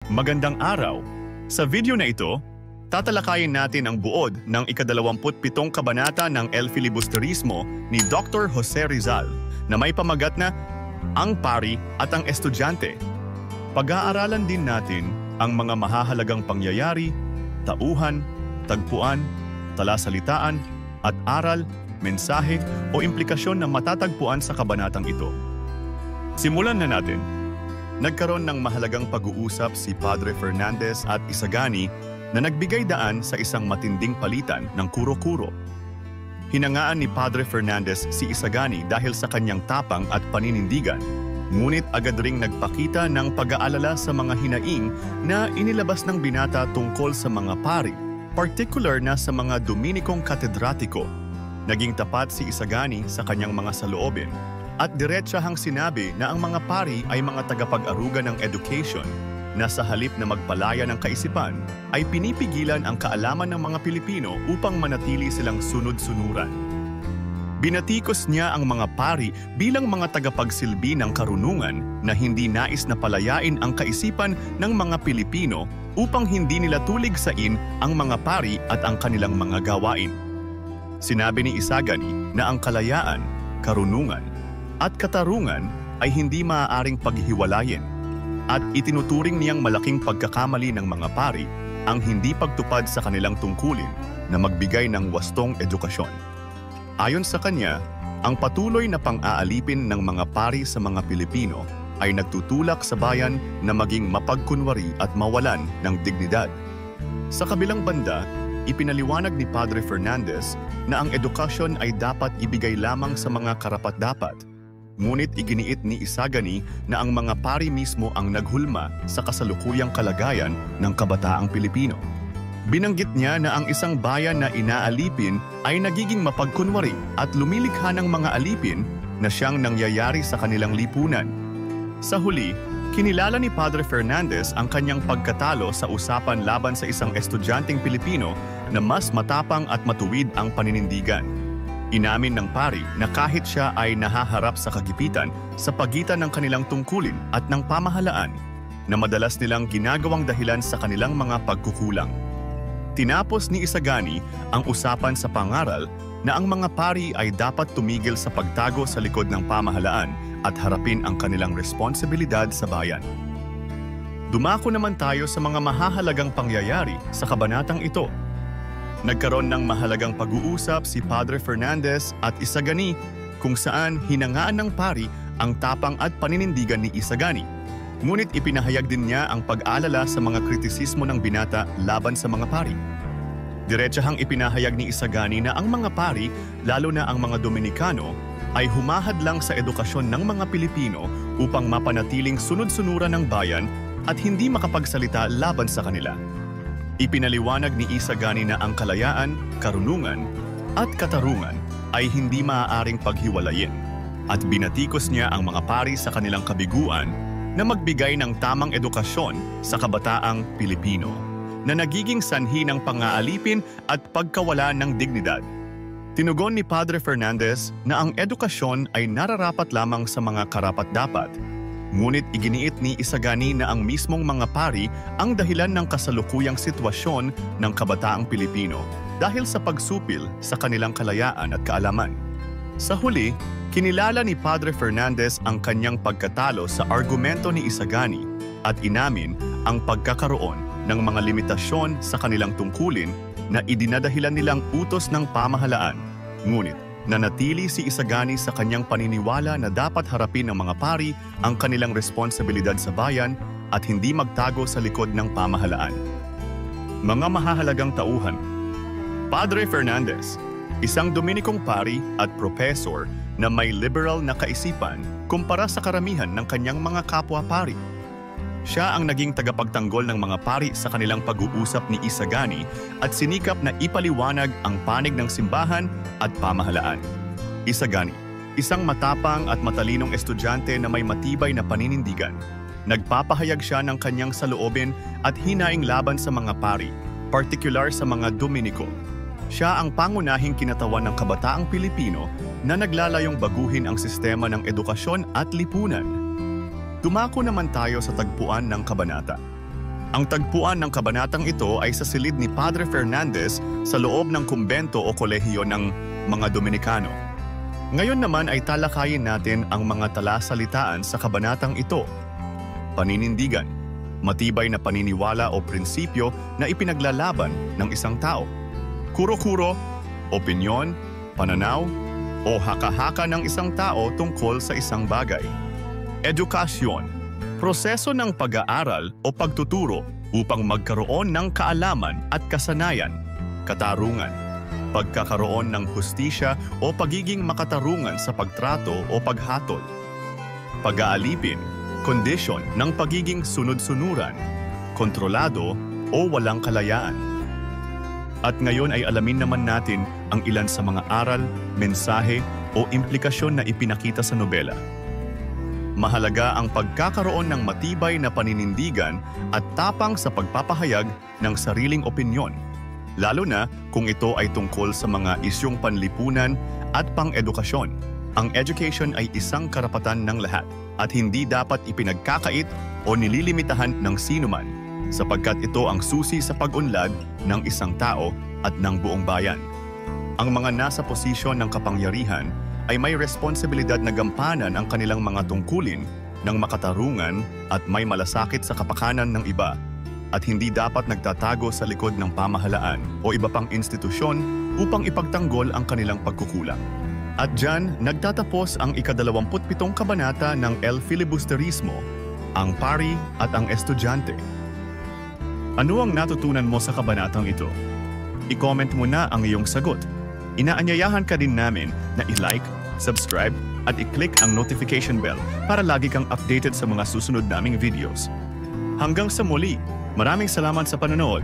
Magandang araw! Sa video na ito, tatalakayin natin ang buod ng ika-27 kabanata ng El Filibusterismo ni Dr. Jose Rizal na may pamagat na Ang Pari at ang Estudyante. Pag-aaralan din natin ang mga mahahalagang pangyayari, tauhan, tagpuan, talasalitaan, at aral, mensahe o implikasyon na matatagpuan sa kabanatang ito. Simulan na natin. Nagkaroon ng mahalagang pag-uusap si Padre Fernandez at Isagani na nagbigay daan sa isang matinding palitan ng kuro-kuro. Hinangaan ni Padre Fernandez si Isagani dahil sa kanyang tapang at paninindigan, ngunit agad ring nagpakita ng pag-aalala sa mga hinaing na inilabas ng binata tungkol sa mga pari, particular na sa mga Dominikong katedratiko. Naging tapat si Isagani sa kanyang mga saloobin at diretsahang sinabi na ang mga pari ay mga tagapag-aruga ng education na sa halip na magpalaya ng kaisipan ay pinipigilan ang kaalaman ng mga Pilipino upang manatili silang sunod-sunuran. Binatikos niya ang mga pari bilang mga tagapagsilbi ng karunungan na hindi nais na palayain ang kaisipan ng mga Pilipino upang hindi nila tuligsain ang mga pari at ang kanilang mga gawain. Sinabi ni Isagani na ang kalayaan, karunungan, at katarungan ay hindi maaaring paghiwalayin at itinuturing niyang malaking pagkakamali ng mga pari ang hindi pagtupad sa kanilang tungkulin na magbigay ng wastong edukasyon. Ayon sa kanya, ang patuloy na pang-aalipin ng mga pari sa mga Pilipino ay nagtutulak sa bayan na maging mapagkunwari at mawalan ng dignidad. Sa kabilang banda, ipinaliwanag ni Padre Fernandez na ang edukasyon ay dapat ibigay lamang sa mga karapat-dapat. Ngunit iginiit ni Isagani na ang mga pari mismo ang naghulma sa kasalukuyang kalagayan ng kabataang Pilipino. Binanggit niya na ang isang bayan na inaalipin ay nagiging mapagkunwari at lumilikha ng mga alipin na siyang nangyayari sa kanilang lipunan. Sa huli, kinilala ni Padre Fernandez ang kanyang pagkatalo sa usapan laban sa isang estudyanteng Pilipino na mas matapang at matuwid ang paninindigan. Inamin ng pari na kahit siya ay nahaharap sa kagipitan sa pagitan ng kanilang tungkulin at ng pamahalaan na madalas nilang ginagawang dahilan sa kanilang mga pagkukulang. Tinapos ni Isagani ang usapan sa pangaral na ang mga pari ay dapat tumigil sa pagtago sa likod ng pamahalaan at harapin ang kanilang responsibilidad sa bayan. Dumako naman tayo sa mga mahahalagang pangyayari sa kabanatang ito. Nagkaroon ng mahalagang pag-uusap si Padre Fernandez at Isagani kung saan hinangaan ng pari ang tapang at paninindigan ni Isagani. Ngunit ipinahayag din niya ang pag-alala sa mga kritisismo ng binata laban sa mga pari. Diretsahang ipinahayag ni Isagani na ang mga pari, lalo na ang mga Dominikano, ay humahadlang sa edukasyon ng mga Pilipino upang mapanatiling sunod-sunuran ng bayan at hindi makapagsalita laban sa kanila. Ipinaliwanag ni Isagani na ang kalayaan, karunungan, at katarungan ay hindi maaaring paghiwalayin at binatikos niya ang mga pari sa kanilang kabiguan na magbigay ng tamang edukasyon sa kabataang Pilipino na nagiging sanhi ng pang-aalipin at pagkawala ng dignidad. Tinugon ni Padre Fernandez na ang edukasyon ay nararapat lamang sa mga karapat-dapat. Ngunit iginiit ni Isagani na ang mismong mga pari ang dahilan ng kasalukuyang sitwasyon ng kabataang Pilipino dahil sa pagsupil sa kanilang kalayaan at kaalaman. Sa huli, kinilala ni Padre Fernandez ang kanyang pagkatalo sa argumento ni Isagani at inamin ang pagkakaroon ng mga limitasyon sa kanilang tungkulin na idinadahilan nilang utos ng pamahalaan. Ngunit nanatili si Isagani sa kanyang paniniwala na dapat harapin ng mga pari ang kanilang responsibilidad sa bayan at hindi magtago sa likod ng pamahalaan. Mga mahahalagang tauhan. Padre Fernandez, isang Dominikong pari at propesor na may liberal na kaisipan kumpara sa karamihan ng kanyang mga kapwa-pari. Siya ang naging tagapagtanggol ng mga pari sa kanilang pag-uusap ni Isagani at sinikap na ipaliwanag ang panig ng simbahan at pamahalaan. Isagani, isang matapang at matalinong estudyante na may matibay na paninindigan. Nagpapahayag siya ng kanyang saloobin at hinaing laban sa mga pari, partikular sa mga Dominiko. Siya ang pangunahing kinatawan ng kabataang Pilipino na naglalayong baguhin ang sistema ng edukasyon at lipunan. Dumako naman tayo sa tagpuan ng kabanata. Ang tagpuan ng kabanatang ito ay sa silid ni Padre Fernandez sa loob ng kumbento o kolehiyo ng mga Dominikano. Ngayon naman ay talakayin natin ang mga talasalitaan sa kabanatang ito. Paninindigan, matibay na paniniwala o prinsipyo na ipinaglalaban ng isang tao. Kuro-kuro, opinyon, pananaw, o haka-haka ng isang tao tungkol sa isang bagay. Edukasyon, proseso ng pag-aaral o pagtuturo upang magkaroon ng kaalaman at kasanayan. Katarungan, pagkakaroon ng hustisya o pagiging makatarungan sa pagtrato o paghatol. Pag-aalipin, kondisyon ng pagiging sunod-sunuran, kontrolado o walang kalayaan. At ngayon ay alamin naman natin ang ilan sa mga aral, mensahe o implikasyon na ipinakita sa nobela. Mahalaga ang pagkakaroon ng matibay na paninindigan at tapang sa pagpapahayag ng sariling opinyon, lalo na kung ito ay tungkol sa mga isyong panlipunan at pang-edukasyon. Ang education ay isang karapatan ng lahat at hindi dapat ipinagkakait o nililimitahan ng sinuman, sapagkat ito ang susi sa pag-unlad ng isang tao at ng buong bayan. Ang mga nasa posisyon ng kapangyarihan ay may responsibilidad na gampanan ang kanilang mga tungkulin ng makatarungan at may malasakit sa kapakanan ng iba at hindi dapat nagtatago sa likod ng pamahalaan o iba pang institusyon upang ipagtanggol ang kanilang pagkukulang. At dyan, nagtatapos ang ika-27 kabanata ng El Filibusterismo, ang pari at ang estudyante. Ano ang natutunan mo sa kabanatang ito? I-comment mo na ang iyong sagot. Inaanyayahan ka din namin na i-like, subscribe at i-click ang notification bell para lagi kang updated sa mga susunod naming videos. Hanggang sa muli, maraming salamat sa panonood.